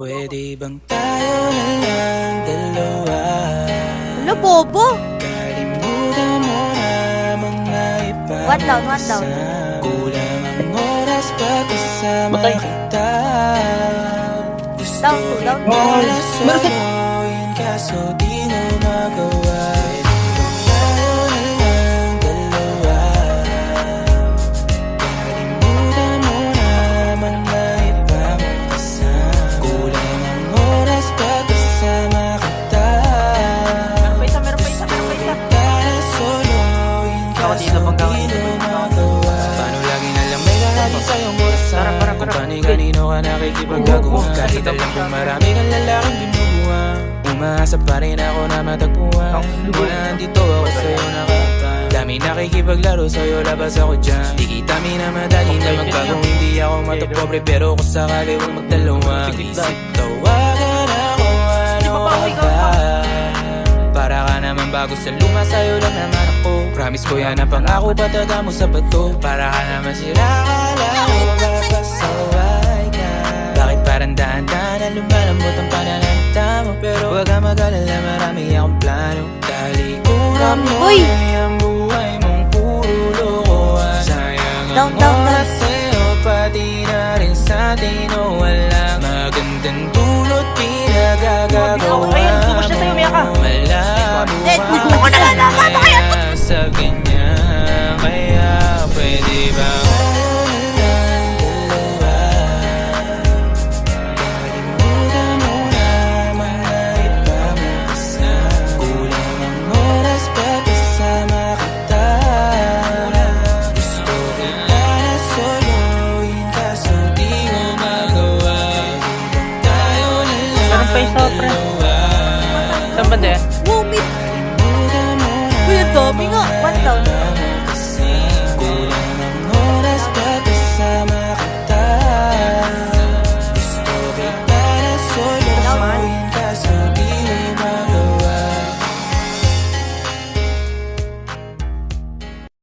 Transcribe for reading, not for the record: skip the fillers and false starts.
Pwede bang tayo na lang dalawa? Ano, bobo? Kalimutan mo na mga One down, one down. ipapagdasal. Kulang ang oras pagkasama Matay. kita. Gusto Down two, down two. kita na soloyin kaso di mo magawa. Pwede bang tayo na lang dalawa? Kalimutan mo na mga ipapagdasal. Kulang ang oras pagkasama kita. Meron pa isa. Para soloyin Ako kaso dito, pagkakas di dito. mo magawa. Paano lagi na lang may lalaki sa'yong bursa? Kung kani-kanino ka nakikipagkagawa. Kahit alam kong marami kang lalaking binubuha, umaasa pa rin ako na matagpuan. Mula andito ako sa'yo nakapag dami nakikipaglaro sa'yo, labas ako dyan. Di kita minamadali na magbago, hindi ako matapobre. Pero kung sakali huwag magdalawa, isip tawagan ako, ano ka ba? Para ka naman bago sa luma, sa'yo lang naman ako. Promise ko yan ang pangako, pataga mo sa bato. Para ka naman sila, akala ko magpapasaway ka. Bakit parang dahan-dahan na lumalambot ang pananalita mo? Pero huwag ka mag-alala, marami akong plano. Talikuran mo Uy! ay ang buhay mong puro lokohan. Sayang Down, ang down, down. oras sa'yo, pati na rin sa atin. O walang magandang dulot, pinagagagawa Ayun, suko siya sa'yo, Miyaka. Malabo Eh, ako na lang, nakakata kaya to. sa ganyan. Kaya pwede ba tayo na lang dalawa? Kalimutan mo na mga ipapagdasal. Kulang ang oras pagkasama kita. Gusto kita na soloyin kaso di mo magawa. Tayo na lang Meron pa isa, pre. dalawa. Saan ba din? Wow, mid. Uy, ang dami nga. One down.